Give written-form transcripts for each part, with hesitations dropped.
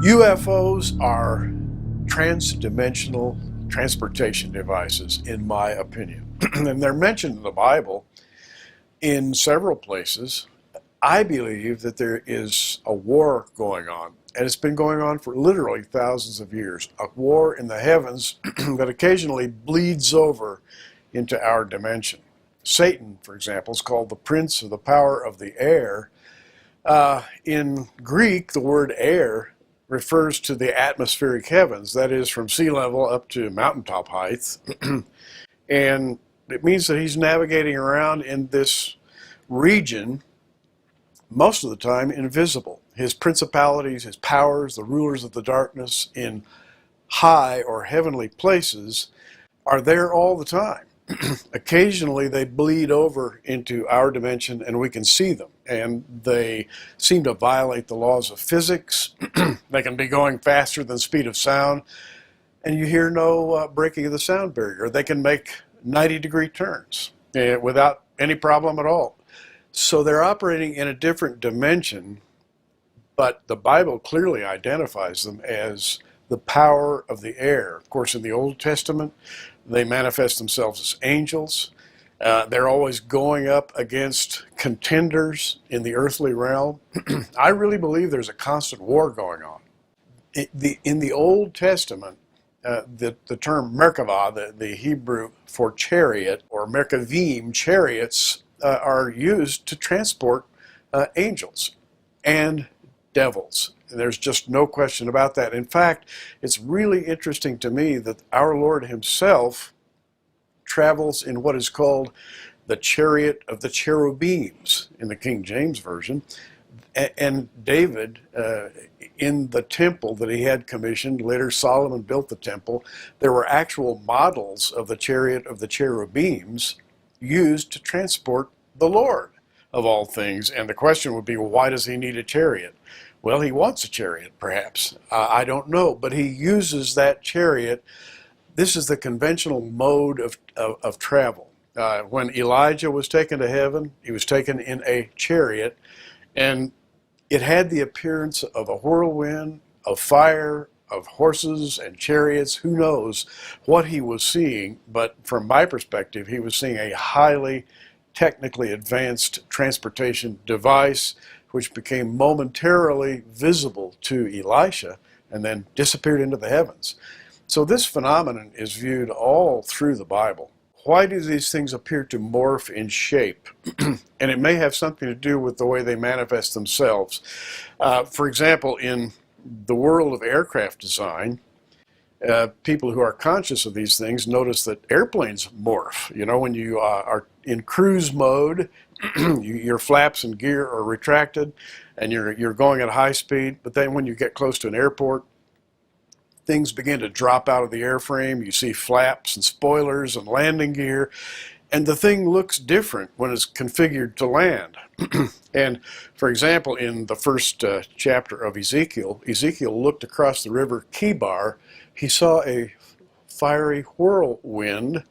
UFOs are trans-dimensional transportation devices, in my opinion. And they're mentioned in the Bible in several places. I believe that there is a war going on, and it's been going on for literally thousands of years. A war in the heavens that occasionally bleeds over into our dimension. Satan, for example, is called the prince of the power of the air. In Greek, the word air refers to the atmospheric heavens, that is from sea level up to mountaintop height. And it means that he's navigating around in this region, most of the time invisible. His principalities, his powers, the rulers of the darkness in high or heavenly places are there all the time. Occasionally they bleed over into our dimension and we can see them, and they seem to violate the laws of physics. They can be going faster than the speed of sound, and you hear no breaking of the sound barrier. They can make 90-degree turns without any problem at all. So they're operating in a different dimension, but the Bible clearly identifies them as the power of the air. Of course, in the Old Testament, they manifest themselves as angels. They're always going up against contenders in the earthly realm. I really believe there's a constant war going on. In the Old Testament, the term Merkavah, the Hebrew for chariot, or Merkavim, chariots, are used to transport angels and devils. There's just no question about that. In fact, it's really interesting to me that our Lord himself travels in what is called the chariot of the cherubims in the King James Version. And David, in the temple that he had commissioned, later Solomon built the temple, there were actual models of the chariot of the cherubims used to transport the Lord of all things. And the question would be, well, why does he need a chariot? Well, he wants a chariot, perhaps. I don't know, but he uses that chariot. This is the conventional mode of travel. When Elijah was taken to heaven, he was taken in a chariot, and it had the appearance of a whirlwind, of fire, of horses and chariots. Who knows what he was seeing, but from my perspective, he was seeing a highly technically advanced transportation device which became momentarily visible to Elisha and then disappeared into the heavens. So this phenomenon is viewed all through the Bible. Why do these things appear to morph in shape? And it may have something to do with the way they manifest themselves. For example, in the world of aircraft design, people who are conscious of these things notice that airplanes morph. You know, when you are in cruise mode, your flaps and gear are retracted and you're going at high speed, but then when you get close to an airport, things begin to drop out of the airframe. You see flaps and spoilers and landing gear, and the thing looks different when it's configured to land. And for example, in the first chapter of Ezekiel, Ezekiel looked across the river Kibar. He saw a fiery whirlwind.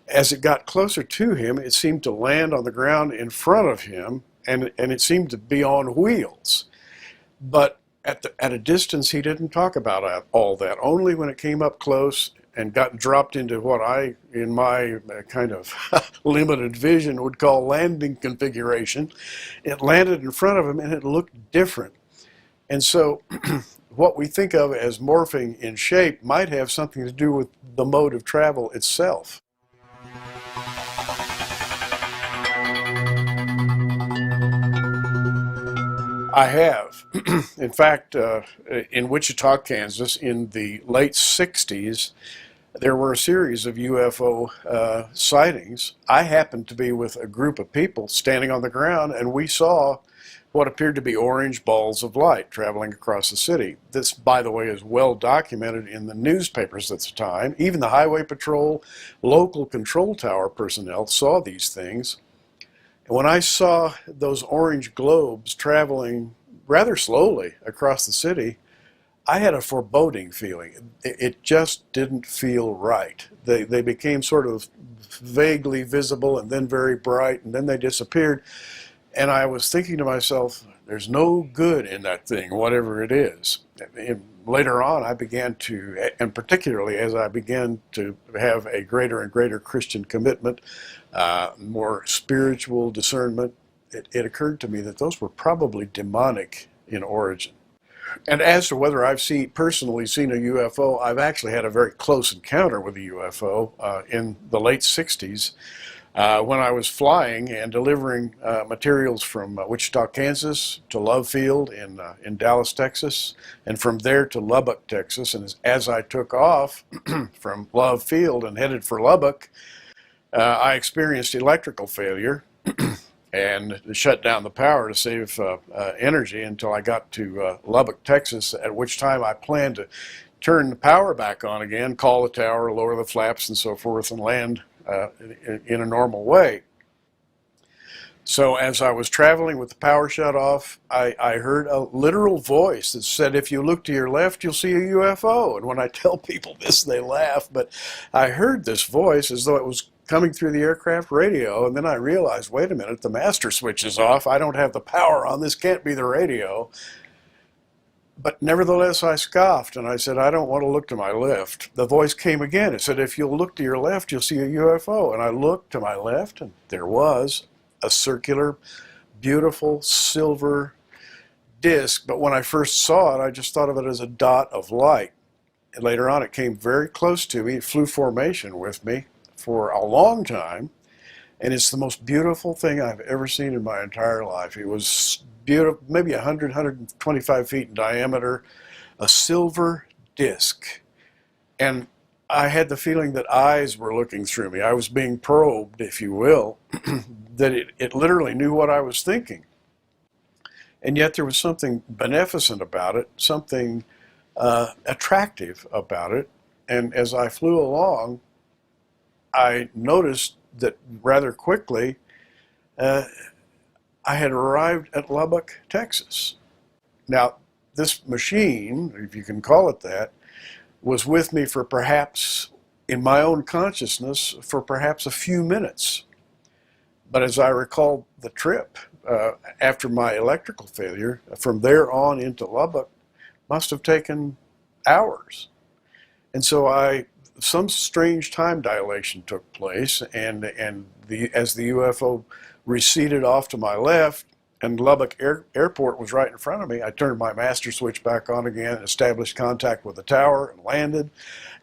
As it got closer to him, it seemed to land on the ground in front of him, and it seemed to be on wheels. But at a distance, he didn't talk about all that. Only when it came up close and got dropped into what I, in my kind of limited vision, would call landing configuration, it landed in front of him and it looked different. And so what we think of as morphing in shape might have something to do with the mode of travel itself. I have. In fact, in Wichita, Kansas, in the late 60s, there were a series of UFO sightings. I happened to be with a group of people standing on the ground, and we saw what appeared to be orange balls of light traveling across the city. This, by the way, is well documented in the newspapers at the time. Even the Highway Patrol, local control tower personnel saw these things. And when I saw those orange globes traveling rather slowly across the city, I had a foreboding feeling. It just didn't feel right. They became sort of vaguely visible and then very bright, and then they disappeared. And I was thinking to myself, there's no good in that thing, whatever it is. And later on, I began to, and particularly as I began to have a greater and greater Christian commitment, more spiritual discernment, it occurred to me that those were probably demonic in origin. And as to whether I've personally seen a UFO, I've actually had a very close encounter with a UFO in the late 60s. When I was flying and delivering materials from Wichita, Kansas to Love Field in Dallas, Texas, and from there to Lubbock, Texas. And as I took off from Love Field and headed for Lubbock, I experienced electrical failure and shut down the power to save energy until I got to Lubbock, Texas, at which time I planned to turn the power back on again, call the tower, lower the flaps and so forth, and land in a normal way. So as I was traveling with the power shut off, I heard a literal voice that said, if you look to your left, you'll see a UFO. And when I tell people this, they laugh, but I heard this voice as though it was coming through the aircraft radio, and then I realized, wait a minute, the master switch is off. I don't have the power on. This can't be the radio. But nevertheless, I scoffed, and I said, I don't want to look to my left. The voice came again. It said, if you'll look to your left, you'll see a UFO. And I looked to my left, and there was a circular, beautiful, silver disc. But when I first saw it, I just thought of it as a dot of light. And later on, it came very close to me. It flew formation with me for a long time. And it's the most beautiful thing I've ever seen in my entire life. It was beautiful, maybe 100, 125 feet in diameter, a silver disc. And I had the feeling that eyes were looking through me. I was being probed, if you will, that it literally knew what I was thinking. And yet there was something beneficent about it, something attractive about it. And as I flew along, I noticed that rather quickly I had arrived at Lubbock, Texas. Now, this machine, if you can call it that, was with me for perhaps, in my own consciousness, for perhaps a few minutes. But as I recall the trip, after my electrical failure, from there on into Lubbock, must have taken hours. And so some strange time dilation took place, and as the UFO receded off to my left, and Lubbock Airport was right in front of me, I turned my master switch back on again, established contact with the tower, and landed,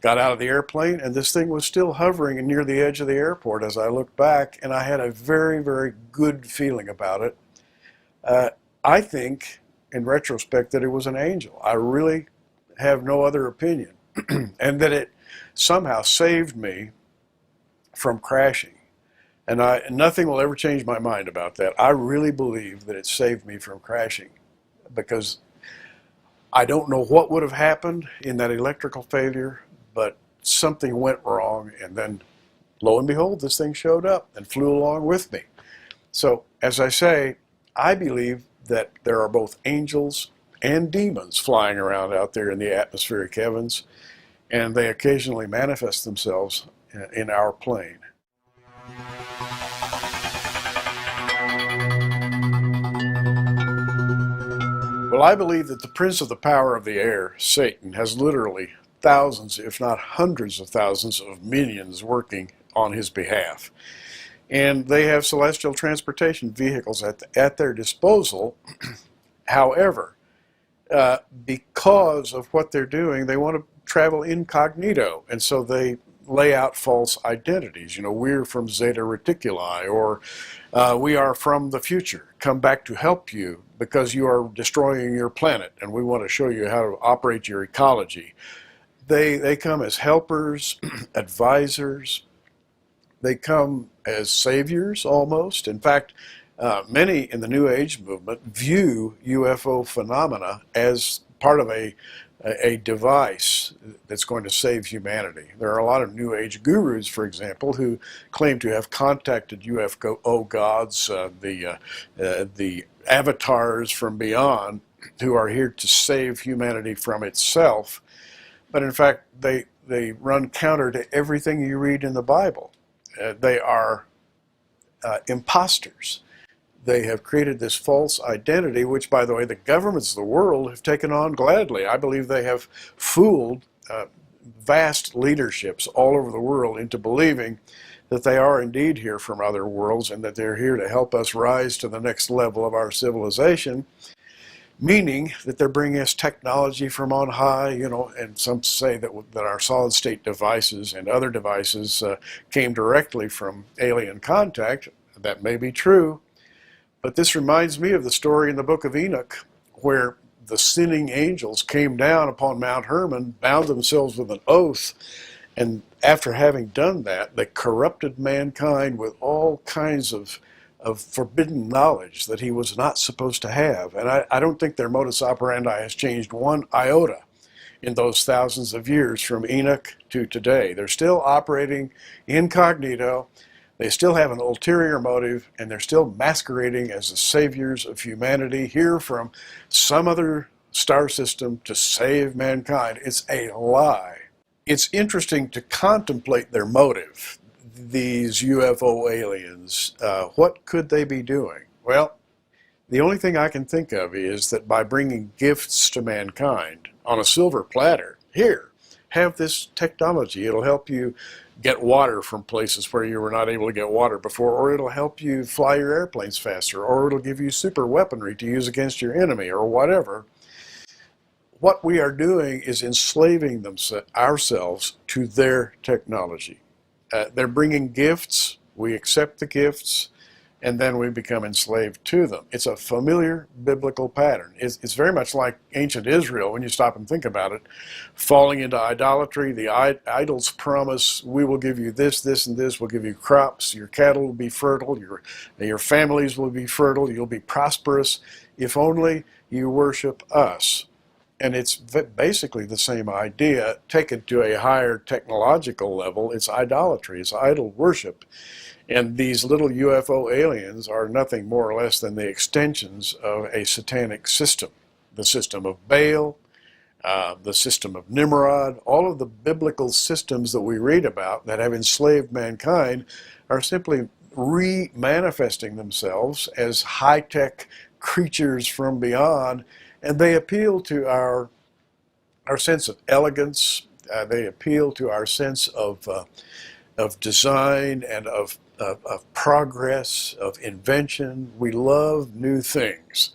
got out of the airplane, and this thing was still hovering near the edge of the airport as I looked back, and I had a very, very good feeling about it. I think, in retrospect, that it was an angel. I really have no other opinion, and that it somehow saved me from crashing. And nothing will ever change my mind about that. I really believe that it saved me from crashing, because I don't know what would have happened in that electrical failure, but something went wrong, and then lo and behold, this thing showed up and flew along with me. So, as I say, I believe that there are both angels and demons flying around out there in the atmospheric heavens, and they occasionally manifest themselves in our plane. Well, I believe that the prince of the power of the air, Satan, has literally thousands, if not hundreds of thousands of minions working on his behalf. And they have celestial transportation vehicles at their disposal. However, because of what they're doing, they want to travel incognito, and so they lay out false identities. You know, we're from Zeta Reticuli, or we are from the future, come back to help you because you are destroying your planet, and we want to show you how to operate your ecology. They come as helpers, advisors. They come as saviors, almost. In fact, many in the New Age movement view UFO phenomena as part of a device that's going to save humanity. There are a lot of New Age gurus, for example, who claim to have contacted UFO gods, the avatars from beyond, who are here to save humanity from itself. But in fact, they run counter to everything you read in the Bible. They are imposters. they have created this false identity, which, by the way, the governments of the world have taken on gladly. I believe they have fooled vast leaderships all over the world into believing that they are indeed here from other worlds and that they're here to help us rise to the next level of our civilization, meaning that they're bringing us technology from on high, you know, and some say that our solid-state devices and other devices came directly from alien contact. That may be true, but this reminds me of the story in the book of Enoch, where the sinning angels came down upon Mount Hermon, bound themselves with an oath, and after having done that, they corrupted mankind with all kinds of forbidden knowledge that he was not supposed to have. And I don't think their modus operandi has changed one iota in those thousands of years from Enoch to today. They're still operating incognito. They still have an ulterior motive, and they're still masquerading as the saviors of humanity here from some other star system to save mankind. It's a lie. It's interesting to contemplate their motive. These UFO aliens, what could they be doing? Well, the only thing I can think of is that by bringing gifts to mankind on a silver platter, here, have this technology. It'll help you get water from places where you were not able to get water before, or it'll help you fly your airplanes faster, or it'll give you super weaponry to use against your enemy, or whatever. What we are doing is enslaving ourselves to their technology. They're bringing gifts, we accept the gifts, and then we become enslaved to them. It's a familiar biblical pattern. It's very much like ancient Israel, when you stop and think about it, falling into idolatry. The idols promise, we will give you this, this, and this. We'll give you crops. Your cattle will be fertile. Your families will be fertile. You'll be prosperous if only you worship us. And it's basically the same idea, taken to a higher technological level. It's idolatry, it's idol worship. And these little UFO aliens are nothing more or less than the extensions of a satanic system. The system of Baal, the system of Nimrod, all of the biblical systems that we read about that have enslaved mankind are simply re-manifesting themselves as high-tech creatures from beyond. And they appeal to our sense of elegance. They appeal to our sense of design and of progress, of invention. We love new things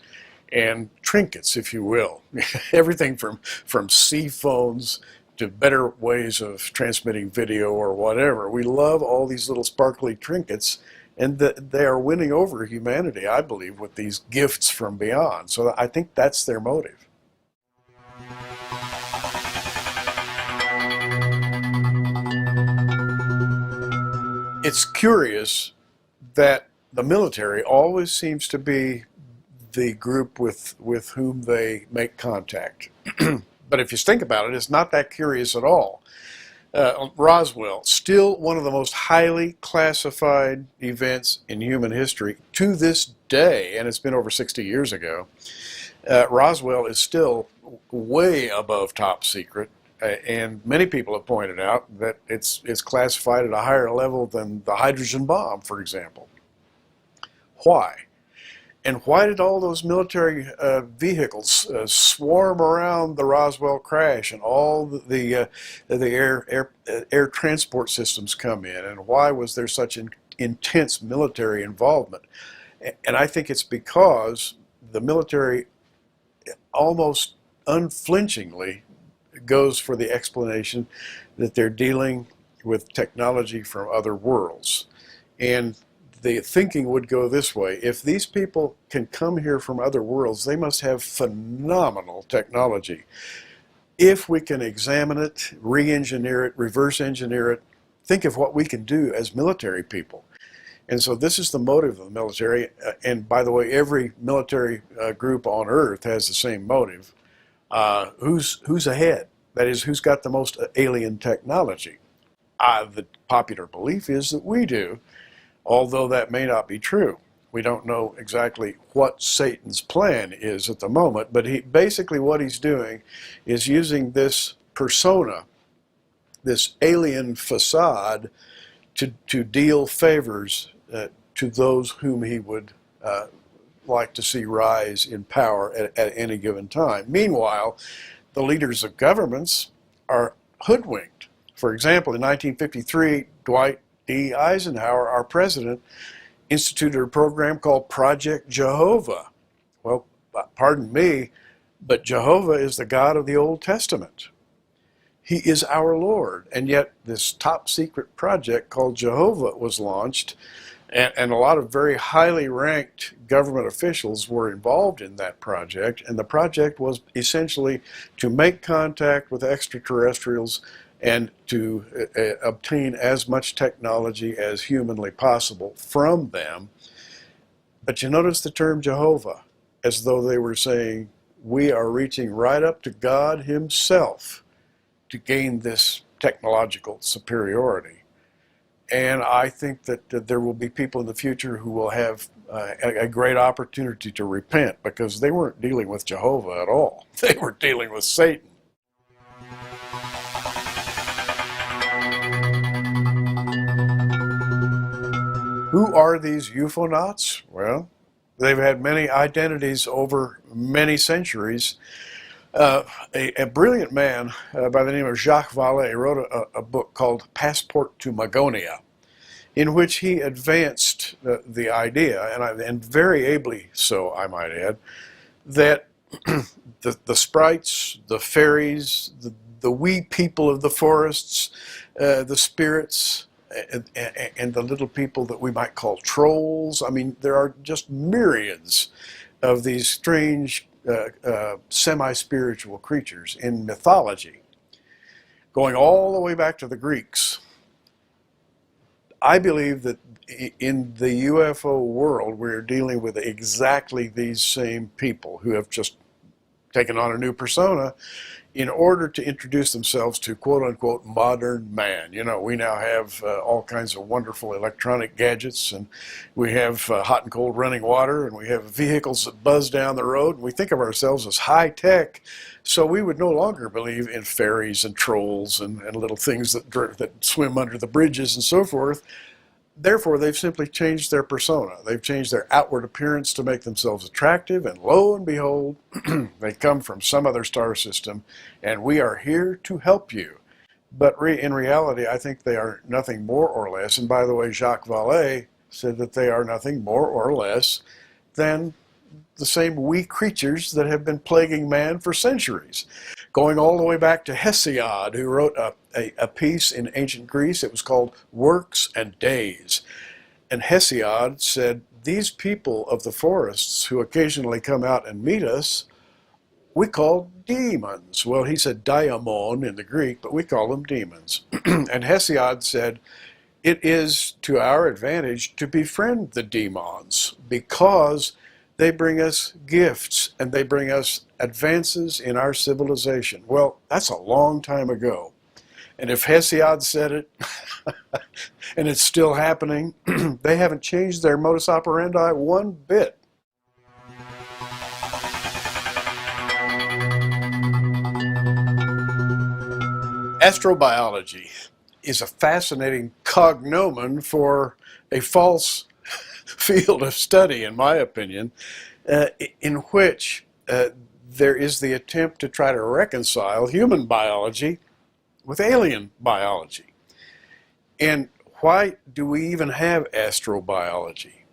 and trinkets, if you will. Everything from sea phones to better ways of transmitting video or whatever. We love all these little sparkly trinkets. And they are winning over humanity, I believe, with these gifts from beyond. So I think that's their motive. It's curious that the military always seems to be the group with whom they make contact. But if you think about it, it's not that curious at all. Roswell, still one of the most highly classified events in human history to this day, and it's been over 60 years ago. Roswell is still way above top secret, and many people have pointed out that it's classified at a higher level than the hydrogen bomb, for example. Why? And why did all those military vehicles swarm around the Roswell crash, and all the air transport systems come in? And why was there such an intense military involvement? And I think it's because the military almost unflinchingly goes for the explanation that they're dealing with technology from other worlds. And the thinking would go this way: if these people can come here from other worlds, they must have phenomenal technology. If we can examine it, re-engineer it, reverse engineer it, think of what we can do as military people. And so this is the motive of the military. And by the way, every military group on Earth has the same motive. Who's ahead? That is, who's got the most alien technology? The popular belief is that we do. Although that may not be true. We don't know exactly what Satan's plan is at the moment, but basically what he's doing is using this persona, this alien facade, to deal favors to those whom he would like to see rise in power at any given time. Meanwhile, the leaders of governments are hoodwinked. For example, in 1953, Dwight D. Eisenhower, our president, instituted a program called Project Jehovah. Well, pardon me, but Jehovah is the God of the Old Testament. He is our Lord. And yet this top secret project called Jehovah was launched, and a lot of very highly ranked government officials were involved in that project. And the project was essentially to make contact with extraterrestrials and to obtain as much technology as humanly possible from them. But you notice the term Jehovah, as though they were saying, we are reaching right up to God himself to gain this technological superiority. And I think that there will be people in the future who will have a great opportunity to repent, because they weren't dealing with Jehovah at all. They were dealing with Satan. Who are these UFOnauts? Well, they've had many identities over many centuries. A brilliant man by the name of Jacques Vallée wrote a book called Passport to Magonia, in which he advanced the idea, and very ably so, I might add, that the sprites, the fairies, the wee people of the forests, the spirits, and the little people that we might call trolls. I mean, there are just myriads of these strange semi-spiritual creatures in mythology, going all the way back to the Greeks. I believe that in the UFO world, we're dealing with exactly these same people who have just taken on a new persona in order to introduce themselves to quote-unquote modern man. You know, we now have all kinds of wonderful electronic gadgets, and we have hot and cold running water, and we have vehicles that buzz down the road, and we think of ourselves as high-tech, so we would no longer believe in fairies and trolls and little things that swim under the bridges and so forth. Therefore, they've simply changed their persona. They've changed their outward appearance to make themselves attractive, and lo and behold, they come from some other star system, and we are here to help you. But in reality, I think they are nothing more or less, and by the way, Jacques Vallée said that they are nothing more or less than the same wee creatures that have been plaguing man for centuries, going all the way back to Hesiod, who wrote a piece in ancient Greece. It was called Works and Days. And Hesiod said, these people of the forests who occasionally come out and meet us, we call demons. Well, he said daimon in the Greek, but we call them demons. And Hesiod said, it is to our advantage to befriend the demons, because they bring us gifts and they bring us advances in our civilization. Well, that's a long time ago. And if Hesiod said it, and it's still happening, they haven't changed their modus operandi one bit. Astrobiology is a fascinating cognomen for a false field of study, in my opinion, in which there is the attempt to try to reconcile human biology with alien biology. And why do we even have astrobiology?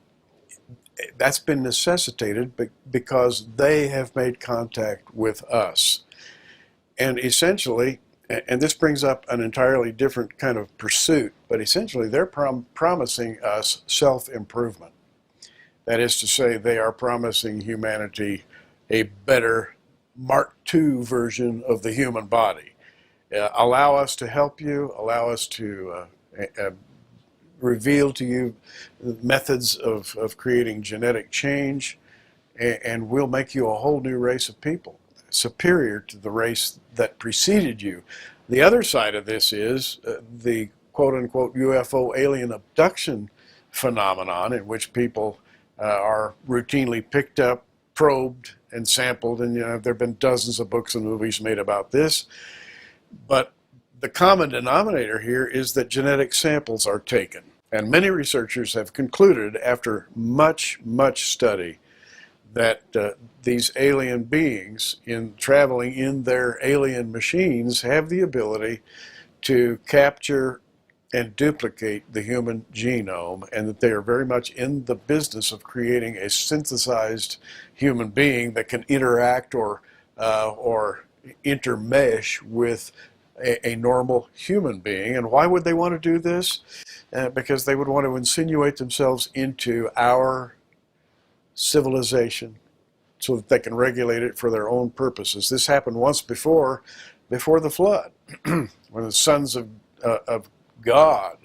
That's been necessitated because they have made contact with us. And essentially, and this brings up an entirely different kind of pursuit, but essentially they're promising us self-improvement. That is to say, they are promising humanity a better Mark II version of the human body. Allow us to help you, allow us to reveal to you methods of creating genetic change, and we'll make you a whole new race of people, superior to the race that preceded you. The other side of this is the quote-unquote UFO alien abduction phenomenon, in which people are routinely picked up, probed, and sampled, and there have been dozens of books and movies made about this. But the common denominator here is that genetic samples are taken. And many researchers have concluded, after much, much study, that these alien beings, in traveling in their alien machines, have the ability to capture and duplicate the human genome, and that they are very much in the business of creating a synthesized human being that can interact or intermesh with a normal human being. And why would they want to do this? Because they would want to insinuate themselves into our civilization so that they can regulate it for their own purposes. This happened once before the flood, when the sons of God,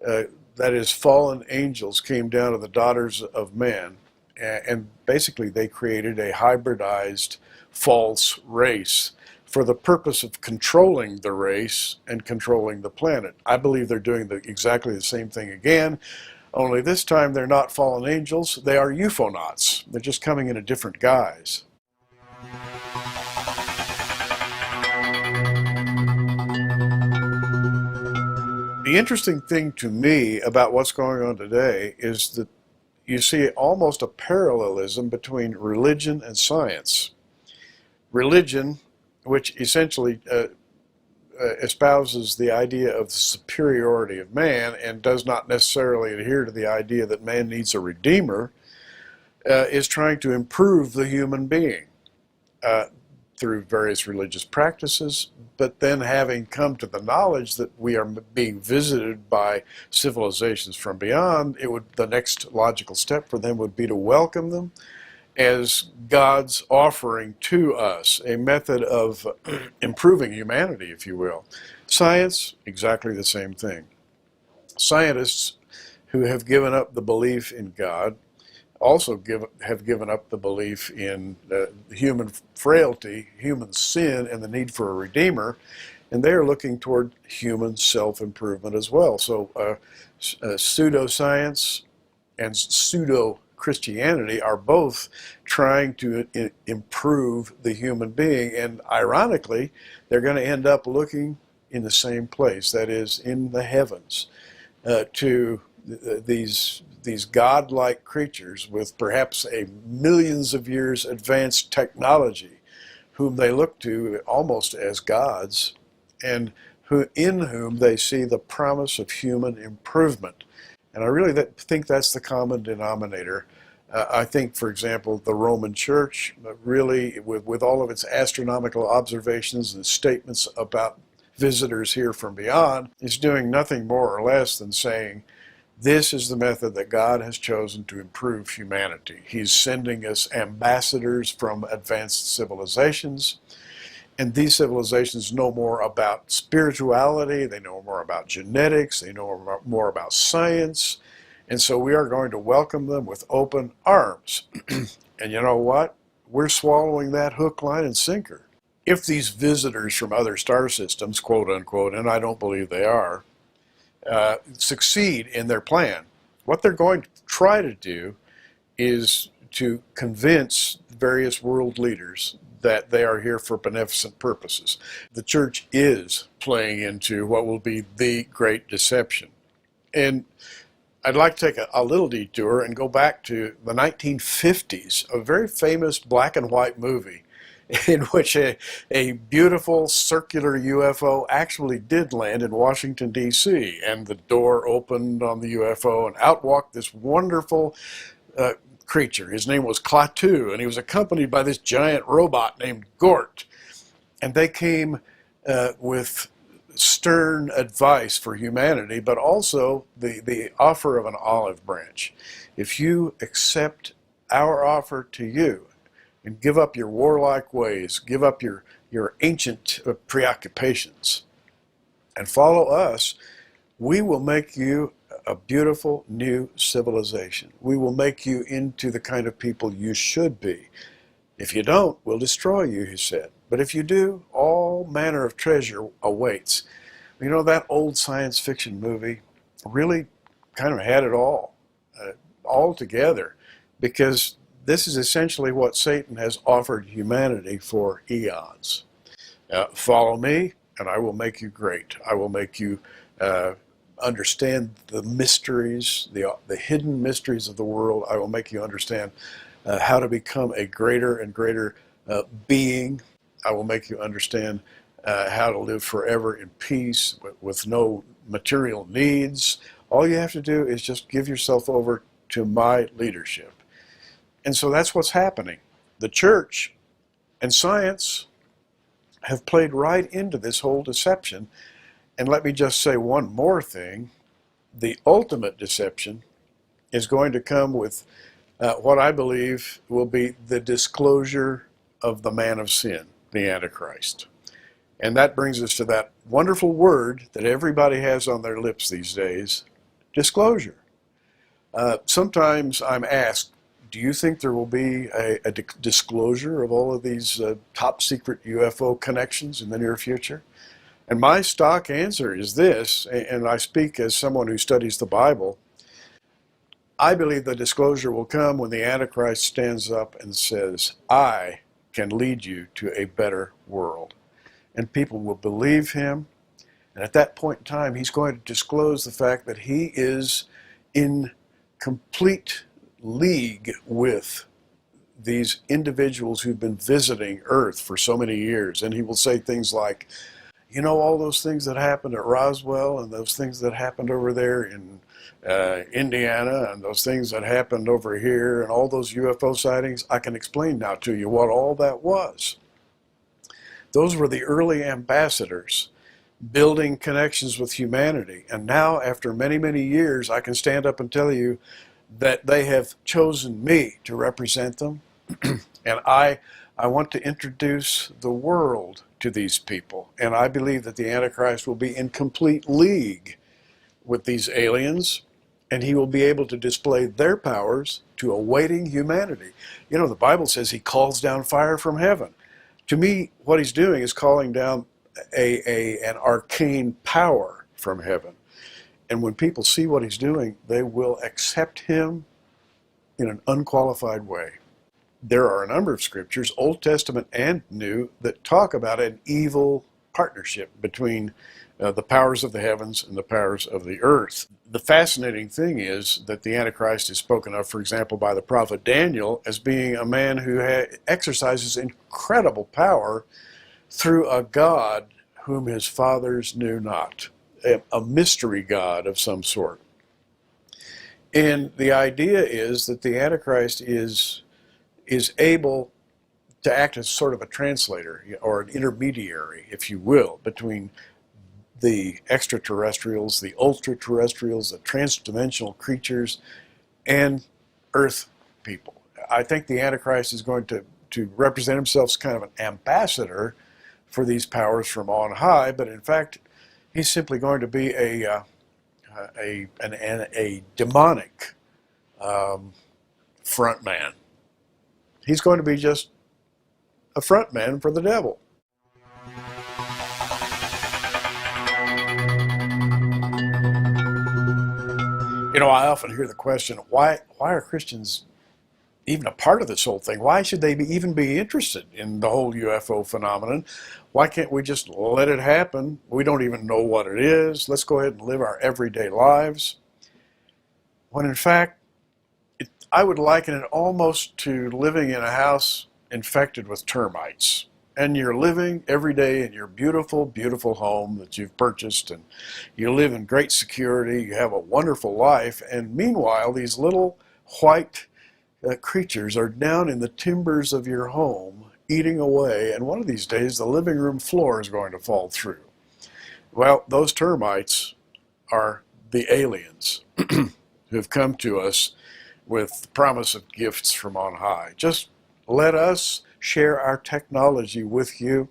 that is fallen angels, came down to the daughters of men, and basically they created a hybridized false race for the purpose of controlling the race and controlling the planet. I believe they're doing exactly the same thing again, only this time they're not fallen angels, they are UFOnauts. They're just coming in a different guise. The interesting thing to me about what's going on today is that you see almost a parallelism between religion and science. Religion, which essentially espouses the idea of the superiority of man and does not necessarily adhere to the idea that man needs a redeemer, is trying to improve the human being through various religious practices, but then having come to the knowledge that we are being visited by civilizations from beyond, the next logical step for them would be to welcome them as God's offering to us, a method of improving humanity, if you will. Science, exactly the same thing. Scientists who have given up the belief in God also have given up the belief in human frailty, human sin, and the need for a redeemer, and they are looking toward human self-improvement as well. So pseudoscience and pseudo-Christianity are both trying to improve the human being, and ironically, they're going to end up looking in the same place, that is, in the heavens, to these godlike creatures with perhaps a millions of years advanced technology, whom they look to almost as gods, and in whom they see the promise of human improvement. And I really think that's the common denominator. I think, for example, the Roman Church, really, with all of its astronomical observations and statements about visitors here from beyond, is doing nothing more or less than saying, this is the method that God has chosen to improve humanity. He's sending us ambassadors from advanced civilizations, and these civilizations know more about spirituality, they know more about genetics, they know more about science, and so we are going to welcome them with open arms. And you know what? We're swallowing that hook, line, and sinker. If these visitors from other star systems, quote unquote, and I don't believe they are, succeed in their plan, what they're going to try to do is to convince various world leaders that they are here for beneficent purposes. The church is playing into what will be the great deception. And I'd like to take a little detour and go back to the 1950s, a very famous black and white movie in which a beautiful circular UFO actually did land in Washington, D.C., and the door opened on the UFO, and out walked this wonderful creature. His name was Klaatu, and he was accompanied by this giant robot named Gort. And they came with stern advice for humanity, but also the offer of an olive branch. If you accept our offer to you, and give up your warlike ways, give up your ancient preoccupations, and follow us, we will make you a beautiful new civilization. We will make you into the kind of people you should be. If you don't, we'll destroy you, he said. But if you do, all manner of treasure awaits. You know, that old science fiction movie really kind of had it all together, because this is essentially what Satan has offered humanity for eons. Follow me, and I will make you great. I will make you understand the mysteries, the hidden mysteries of the world. I will make you understand how to become a greater and greater being. I will make you understand how to live forever in peace with no material needs. All you have to do is just give yourself over to my leadership. And so that's what's happening. The church and science have played right into this whole deception. And let me just say one more thing. The ultimate deception is going to come with what I believe will be the disclosure of the man of sin, the Antichrist. And that brings us to that wonderful word that everybody has on their lips these days, disclosure. Sometimes I'm asked, do you think there will be a disclosure of all of these top secret UFO connections in the near future? And my stock answer is this, and I speak as someone who studies the Bible. I believe the disclosure will come when the Antichrist stands up and says, I can lead you to a better world. And people will believe him. And at that point in time, he's going to disclose the fact that he is in complete league with these individuals who've been visiting Earth for so many years. And he will say things like, you know, all those things that happened at Roswell and those things that happened over there in Indiana and those things that happened over here and all those UFO sightings, I can explain now to you what all that was. Those were the early ambassadors building connections with humanity. And now, after many, many years, I can stand up and tell you that they have chosen me to represent them. And I want to introduce the world to these people. And I believe that the Antichrist will be in complete league with these aliens, and he will be able to display their powers to awaiting humanity. You know, the Bible says he calls down fire from heaven. To me, what he's doing is calling down an arcane power from heaven. And when people see what he's doing, they will accept him in an unqualified way. There are a number of scriptures, Old Testament and New, that talk about an evil partnership between the powers of the heavens and the powers of the earth. The fascinating thing is that the Antichrist is spoken of, for example, by the prophet Daniel as being a man who exercises incredible power through a God whom his fathers knew not, a mystery God of some sort. And the idea is that the Antichrist is able to act as sort of a translator or an intermediary, if you will, between the extraterrestrials, the ultra-terrestrials, the transdimensional creatures, and Earth people. I think the Antichrist is going to represent himself as kind of an ambassador for these powers from on high, but in fact, he's simply going to be a demonic front man. He's going to be just a front man for the devil. You know, I often hear the question, why are Christians even a part of this whole thing? Why should they even be interested in the whole UFO phenomenon? Why can't we just let it happen? We don't even know what it is. Let's go ahead and live our everyday lives. When in fact, I would liken it almost to living in a house infected with termites. And you're living every day in your beautiful, beautiful home that you've purchased, and you live in great security, you have a wonderful life, and meanwhile these little white creatures are down in the timbers of your home eating away, and one of these days the living room floor is going to fall through. Well, those termites are the aliens who have come to us with the promise of gifts from on high. Just let us share our technology with you.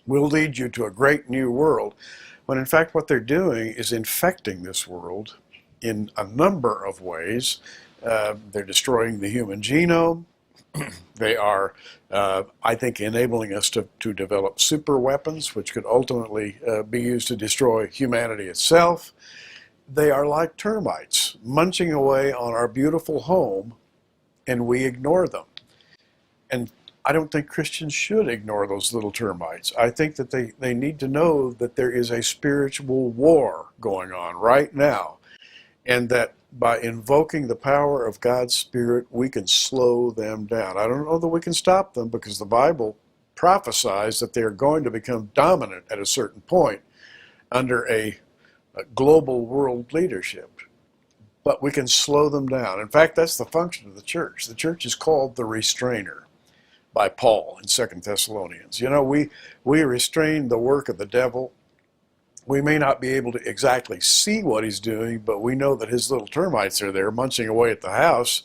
We'll lead you to a great new world. When in fact what they're doing is infecting this world in a number of ways. They're destroying the human genome. They are, I think, enabling us to develop super weapons, which could ultimately be used to destroy humanity itself. They are like termites, munching away on our beautiful home, and we ignore them. And I don't think Christians should ignore those little termites. I think that they need to know that there is a spiritual war going on right now. and that by invoking the power of God's Spirit, we can slow them down. I don't know that we can stop them, because the Bible prophesies that they are going to become dominant at a certain point under a global world leadership. But we can slow them down. In fact, that's the function of the church. The church is called the restrainer by Paul in 2 Thessalonians. You know, we restrain the work of the devil. We may not be able to exactly see what he's doing, but we know that his little termites are there munching away at the house,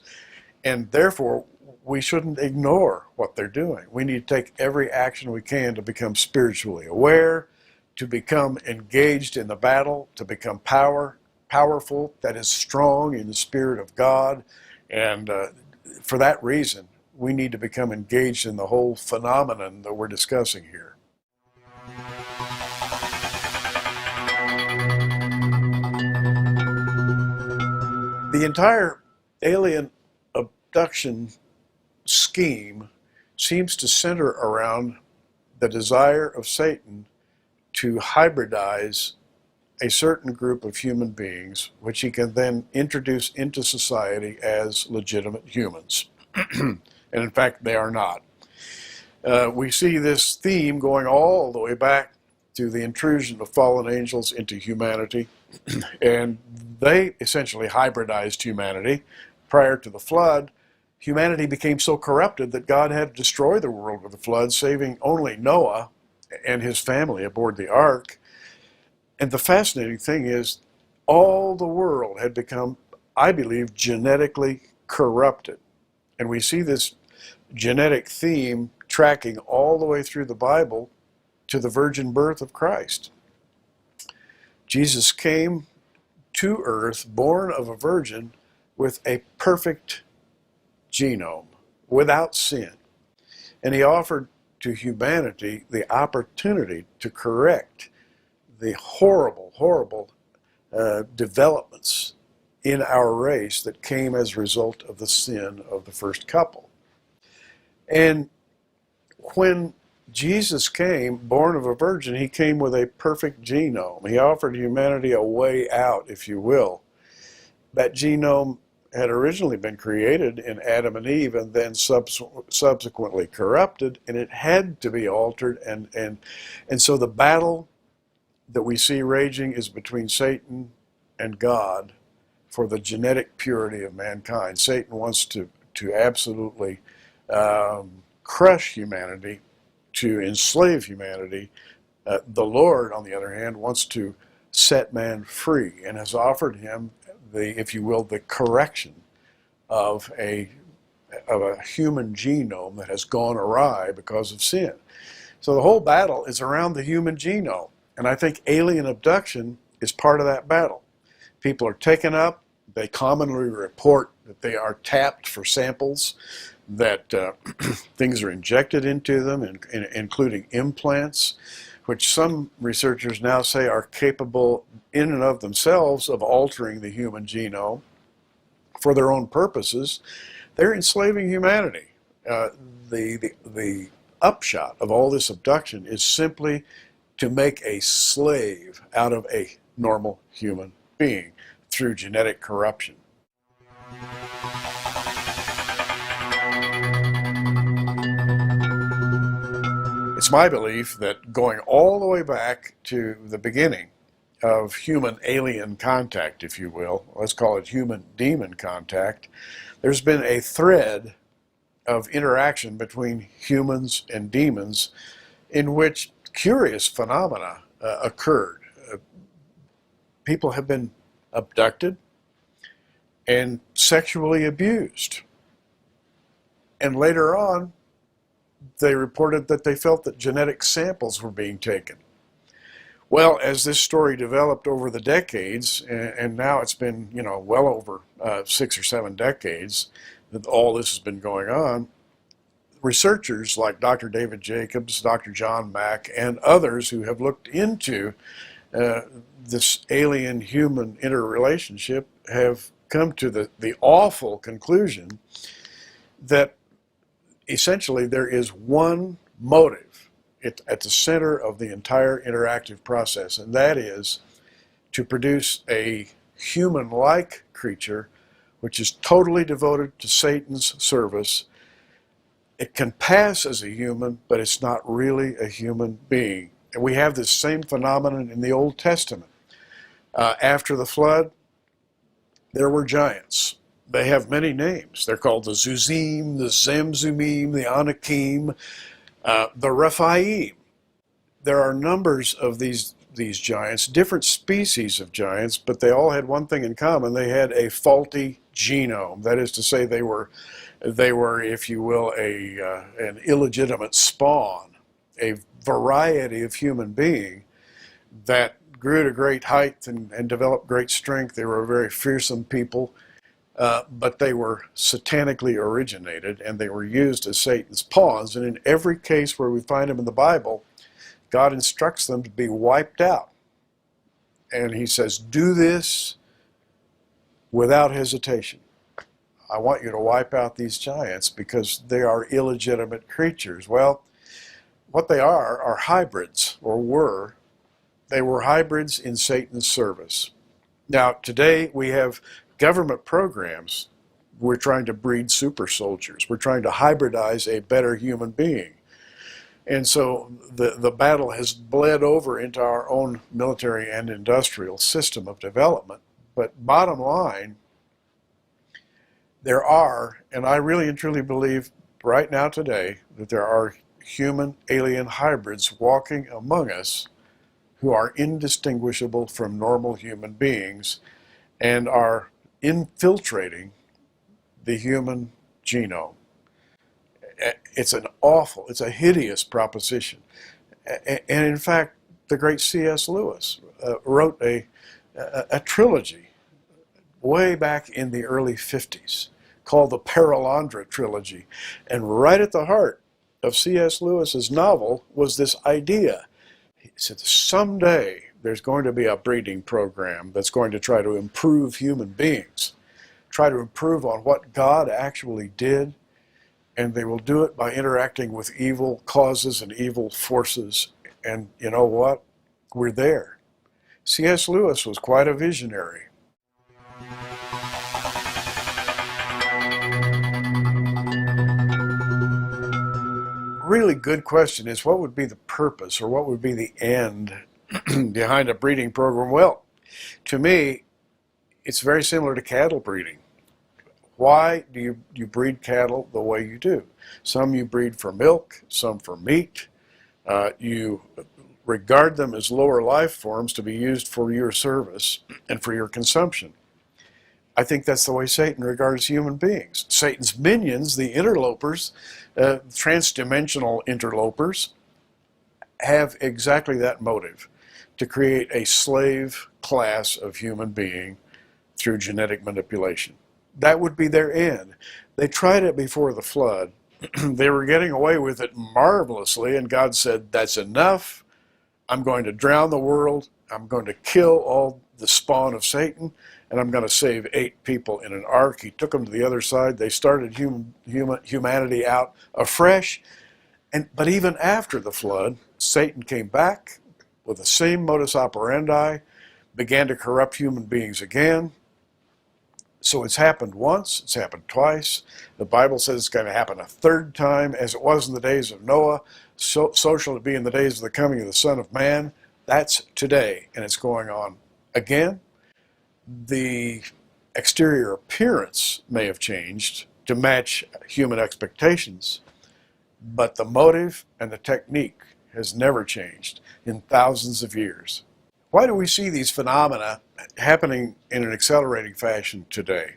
and therefore we shouldn't ignore what they're doing. We need to take every action we can to become spiritually aware, to become engaged in the battle, to become powerful, that is strong in the Spirit of God. And for that reason, we need to become engaged in the whole phenomenon that we're discussing here. The entire alien abduction scheme seems to center around the desire of Satan to hybridize a certain group of human beings, which he can then introduce into society as legitimate humans. And in fact, they are not. We see this theme going all the way back to the intrusion of fallen angels into humanity. And they essentially hybridized humanity. Prior to the flood, humanity became so corrupted that God had to destroy the world with the flood, saving only Noah and his family aboard the ark. And the fascinating thing is, all the world had become, I believe, genetically corrupted. And we see this genetic theme tracking all the way through the Bible to the virgin birth of Christ. Jesus came to earth, born of a virgin, with a perfect genome, without sin. And he offered to humanity the opportunity to correct the horrible, horrible developments in our race that came as a result of the sin of the first couple. And when Jesus came, born of a virgin, he came with a perfect genome. He offered humanity a way out, if you will. That genome had originally been created in Adam and Eve and then subsequently corrupted, and it had to be altered. And so the battle that we see raging is between Satan and God for the genetic purity of mankind. Satan wants to absolutely crush humanity, to enslave humanity. The Lord, on the other hand, wants to set man free and has offered him the, if you will, the correction of a human genome that has gone awry because of sin. So the whole battle is around the human genome. And I think alien abduction is part of that battle. People are taken up. They commonly report that they are tapped for samples, that things are injected into them, including implants, which some researchers now say are capable in and of themselves of altering the human genome for their own purposes. They're enslaving humanity. The upshot of all this abduction is simply to make a slave out of a normal human being through genetic corruption. It's my belief that going all the way back to the beginning of human-alien contact, if you will, let's call it human-demon contact, there's been a thread of interaction between humans and demons in which curious phenomena occurred. People have been abducted and sexually abused. And later on, they reported that they felt that genetic samples were being taken. Well, as this story developed over the decades, and now it's been, well over 6 or 7 decades that all this has been going on, researchers like Dr. David Jacobs, Dr. John Mack, and others who have looked into this alien-human interrelationship have come to the awful conclusion that essentially there is one motive at the center of the entire interactive process, and that is to produce a human-like creature, which is totally devoted to Satan's service. It can pass as a human, but it's not really a human being. And we have this same phenomenon in the Old Testament. After the flood, there were giants. They have many names. They're called the Zuzim, the Zamzumim, the Anakim, the Rephaim. There are numbers of these giants, different species of giants, but they all had one thing in common. They had a faulty genome. That is to say, they were, if you will, an illegitimate spawn, a variety of human being that grew to great height and developed great strength. They were a very fearsome people, but they were satanically originated, and they were used as Satan's pawns. And in every case where we find them in the Bible, God instructs them to be wiped out. And he says, do this without hesitation. I want you to wipe out these giants because they are illegitimate creatures. Well, what they are hybrids, or were. They were hybrids in Satan's service. Now, today we have government programs. We're trying to breed super soldiers. We're trying to hybridize a better human being. And so the battle has bled over into our own military and industrial system of development. But bottom line, there are, and I really and truly believe right now today, that there are human alien hybrids walking among us who are indistinguishable from normal human beings and are infiltrating the human genome. It's it's a hideous proposition. And in fact, the great C.S. Lewis wrote a trilogy way back in the early 50s called the Perelandra Trilogy. And right at the heart of C.S. Lewis's novel was this idea. He said, someday there's going to be a breeding program that's going to try to improve human beings, try to improve on what God actually did, and they will do it by interacting with evil causes and evil forces. And you know what? We're there. C.S. Lewis was quite a visionary. Really good question is, what would be the purpose or what would be the end behind a breeding program? Well, to me, it's very similar to cattle breeding. Why do you breed cattle the way you do? Some you breed for milk, some for meat. You regard them as lower life forms to be used for your service and for your consumption. I think that's the way Satan regards human beings. Satan's minions, the interlopers, transdimensional interlopers, have exactly that motive, to create a slave class of human being through genetic manipulation. That would be their end. They tried it before the flood. They were getting away with it marvelously, and God said, that's enough. I'm going to drown the world. I'm going to kill all the spawn of Satan, and I'm going to save 8 people in an ark. He took them to the other side. They started humanity out afresh. But even after the flood, Satan came back with the same modus operandi, began to corrupt human beings again. So it's happened once, it's happened twice. The Bible says it's going to happen a third time, as it was in the days of Noah, so shall it be in the days of the coming of the Son of Man. That's today, and it's going on again. The exterior appearance may have changed to match human expectations, but the motive and the technique has never changed in thousands of years. Why do we see these phenomena happening in an accelerating fashion today?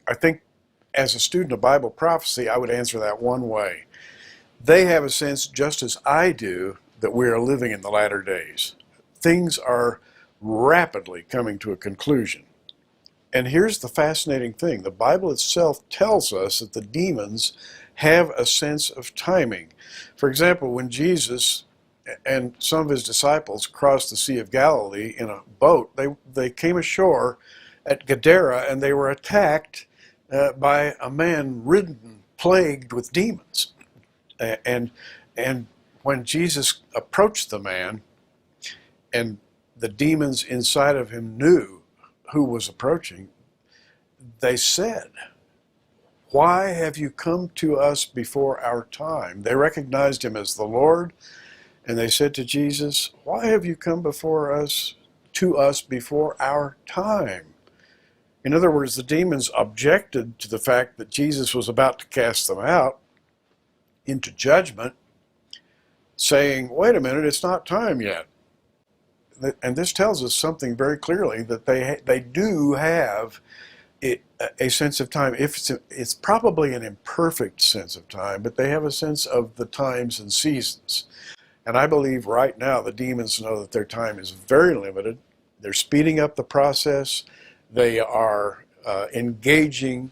I think as a student of Bible prophecy, I would answer that one way. They have a sense, just as I do, that we are living in the latter days. Things are rapidly coming to a conclusion. And here's the fascinating thing. The Bible itself tells us that the demons have a sense of timing. For example, when Jesus and some of his disciples crossed the Sea of Galilee in a boat, they came ashore at Gadara, and they were attacked by a man ridden, plagued with demons. And when Jesus approached the man, and the demons inside of him knew who was approaching, they said, "Why have you come to us before our time?" They recognized him as the Lord, and they said to Jesus, "Why have you come to us before our time?" In other words, the demons objected to the fact that Jesus was about to cast them out into judgment, saying, "Wait a minute, it's not time yet." And this tells us something very clearly, that they do have a sense of time. If it's probably an imperfect sense of time, but they have a sense of the times and seasons. And I believe right now the demons know that their time is very limited. They're speeding up the process. They are engaging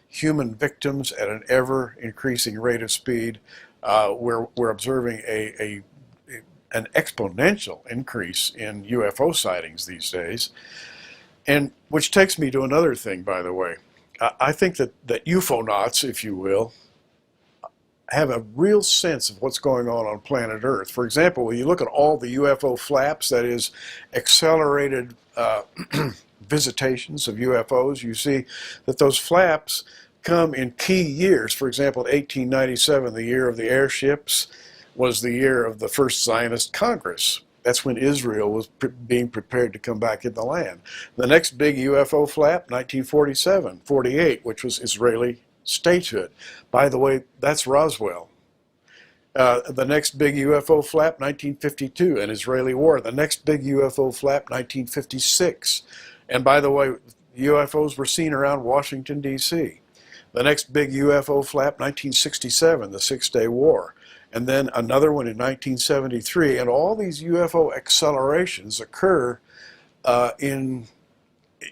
human victims at an ever-increasing rate of speed. We're observing an exponential increase in UFO sightings these days. And which takes me to another thing, by the way. I think that UFOnauts, if you will, have a real sense of what's going on planet Earth. For example, when you look at all the UFO flaps, that is, accelerated visitations of UFOs, you see that those flaps come in key years. For example, 1897, the year of the airships, was the year of the first Zionist Congress. That's when Israel was being prepared to come back in the land. The next big UFO flap, 1947, 48, which was Israeli statehood. By the way, that's Roswell. The next big UFO flap, 1952, an Israeli war. The next big UFO flap, 1956. And by the way, UFOs were seen around Washington, D.C. The next big UFO flap, 1967, the Six-Day War. And then another one in 1973. And all these UFO accelerations occur in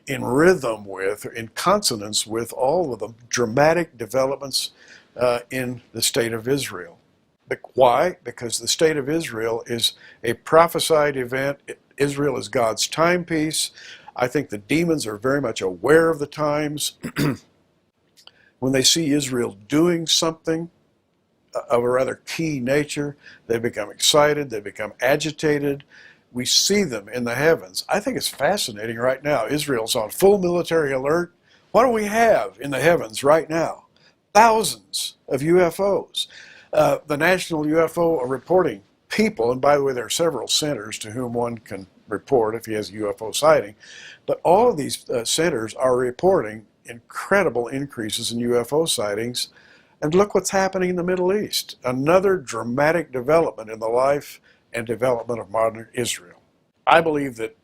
rhythm with, or in consonance with, all of the dramatic developments in the state of Israel. Why? Because the state of Israel is a prophesied event. Israel is God's timepiece. I think the demons are very much aware of the times. When they see Israel doing something of a rather key nature, they become excited, they become agitated. We see them in the heavens. I think it's fascinating right now. Israel's on full military alert. What do we have in the heavens right now? Thousands of UFOs. The National UFO Reporting People, and by the way, there are several centers to whom one can report if he has a UFO sighting, but all of these centers are reporting incredible increases in UFO sightings. And look what's happening in the Middle East. Another dramatic development in the life and development of modern Israel. I believe that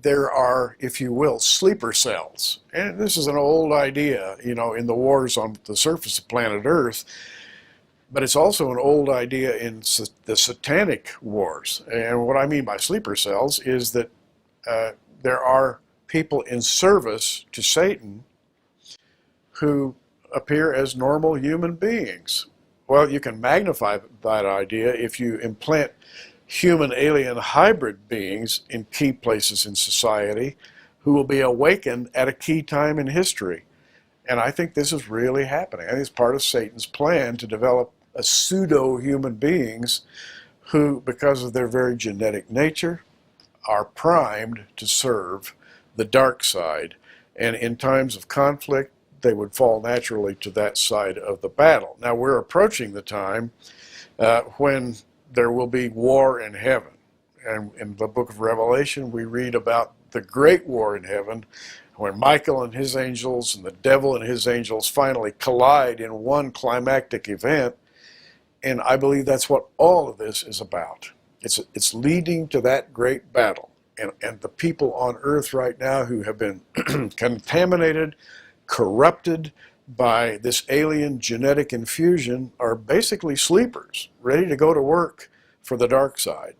there are, if you will, sleeper cells. And this is an old idea, you know, in the wars on the surface of planet Earth. But it's also an old idea in the satanic wars. And what I mean by sleeper cells is that there are people in service to Satan who appear as normal human beings. Well, you can magnify that idea if you implant human-alien hybrid beings in key places in society who will be awakened at a key time in history. And I think this is really happening. I think it's part of Satan's plan to develop a pseudo-human beings who, because of their very genetic nature, are primed to serve the dark side. And in times of conflict, they would fall naturally to that side of the battle. Now, we're approaching the time when there will be war in heaven. And in the book of Revelation, we read about the great war in heaven, when Michael and his angels and the devil and his angels finally collide in one climactic event. And I believe that's what all of this is about. It's leading to that great battle. And the people on earth right now who have been contaminated, corrupted by this alien genetic infusion are basically sleepers, ready to go to work for the dark side.